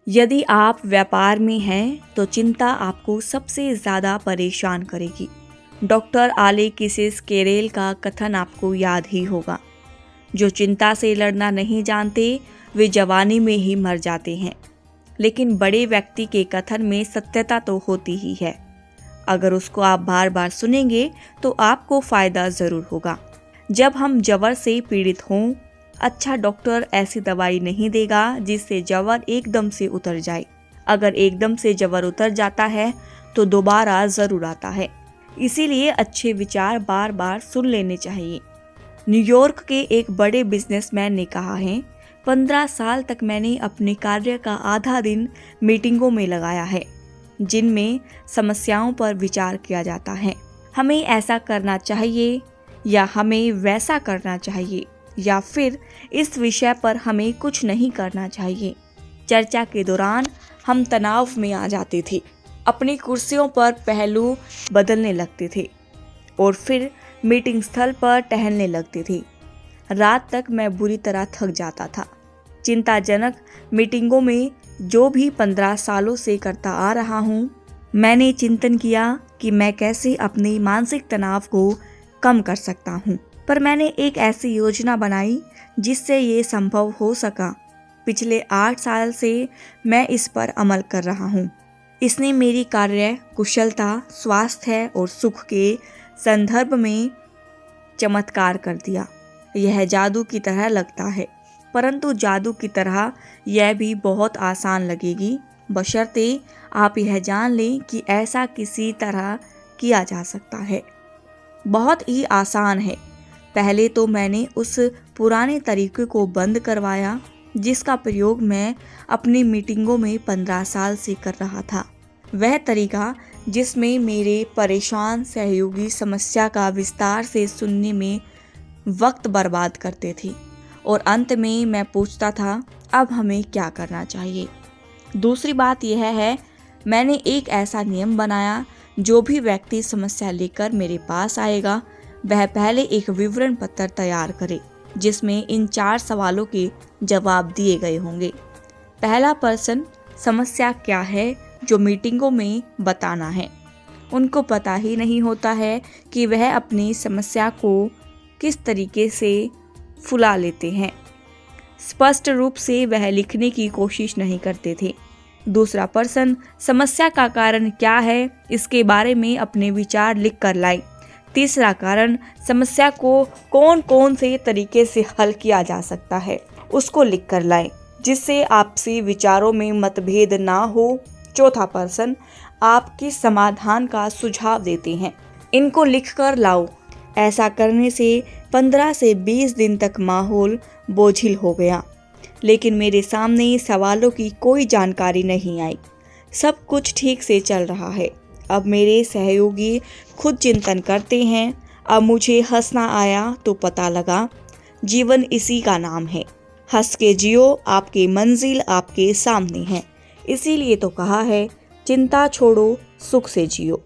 यदि आप व्यापार में हैं तो चिंता आपको सबसे ज़्यादा परेशान करेगी। डॉक्टर अलेक्सिस कैरेल का कथन आपको याद ही होगा, जो चिंता से लड़ना नहीं जानते वे जवानी में ही मर जाते हैं। लेकिन बड़े व्यक्ति के कथन में सत्यता तो होती ही है। अगर उसको आप बार बार सुनेंगे तो आपको फ़ायदा ज़रूर होगा। जब हम जवर से पीड़ित हों, अच्छा डॉक्टर ऐसी दवाई नहीं देगा जिससे जवर एकदम से उतर जाए। अगर एकदम से जवर उतर जाता है तो दोबारा ज़रूर आता है। इसीलिए अच्छे विचार बार बार सुन लेने चाहिए। न्यूयॉर्क के एक बड़े बिजनेसमैन ने कहा है, 15 साल तक मैंने अपने कार्य का आधा दिन मीटिंगों में लगाया है, जिनमें समस्याओं पर विचार किया जाता है। हमें ऐसा करना चाहिए या हमें वैसा करना चाहिए, या फिर इस विषय पर हमें कुछ नहीं करना चाहिए। चर्चा के दौरान हम तनाव में आ जाते थे, अपनी कुर्सियों पर पहलू बदलने लगते थे और फिर मीटिंग स्थल पर टहलने लगते थे। रात तक मैं बुरी तरह थक जाता था। चिंताजनक मीटिंगों में जो भी 15 सालों से करता आ रहा हूँ, मैंने चिंतन किया कि मैं कैसे अपने मानसिक तनाव को कम कर सकता हूँ। पर मैंने एक ऐसी योजना बनाई जिससे ये संभव हो सका। पिछले 8 साल से मैं इस पर अमल कर रहा हूँ। इसने मेरी कार्य कुशलता, स्वास्थ्य और सुख के संदर्भ में चमत्कार कर दिया। यह जादू की तरह लगता है, परंतु जादू की तरह यह भी बहुत आसान लगेगी, बशर्ते आप यह जान लें कि ऐसा किसी तरह किया जा सकता है। बहुत ही आसान है। पहले तो मैंने उस पुराने तरीके को बंद करवाया जिसका प्रयोग मैं अपनी मीटिंगों में 15 साल से कर रहा था। वह तरीका जिसमें मेरे परेशान सहयोगी समस्या का विस्तार से सुनने में वक्त बर्बाद करते थे और अंत में मैं पूछता था, अब हमें क्या करना चाहिए। दूसरी बात यह है, मैंने एक ऐसा नियम बनाया, जो भी व्यक्ति समस्या लेकर मेरे पास आएगा वह पहले एक विवरण पत्र तैयार करे जिसमें इन 4 सवालों के जवाब दिए गए होंगे। पहला प्रश्न, समस्या क्या है जो मीटिंगों में बताना है। उनको पता ही नहीं होता है कि वह अपनी समस्या को किस तरीके से फुला लेते हैं। स्पष्ट रूप से वह लिखने की कोशिश नहीं करते थे। दूसरा प्रश्न, समस्या का कारण क्या है, इसके बारे में अपने विचार लिख कर लाएं। तीसरा कारण, समस्या को कौन कौन से तरीके से हल किया जा सकता है, उसको लिख कर लाएं, जिससे आपसी विचारों में मतभेद ना हो। चौथा प्रश्न, आप किस समाधान का सुझाव देते हैं, इनको लिख कर लाओ। ऐसा करने से 15 से 20 दिन तक माहौल बोझिल हो गया, लेकिन मेरे सामने सवालों की कोई जानकारी नहीं आई। सब कुछ ठीक से चल रहा है। अब मेरे सहयोगी खुद चिंतन करते हैं। अब मुझे हंसना आया तो पता लगा जीवन इसी का नाम है। हंस के जियो, आपकी मंजिल आपके सामने है। इसीलिए तो कहा है, चिंता छोड़ो, सुख से जियो।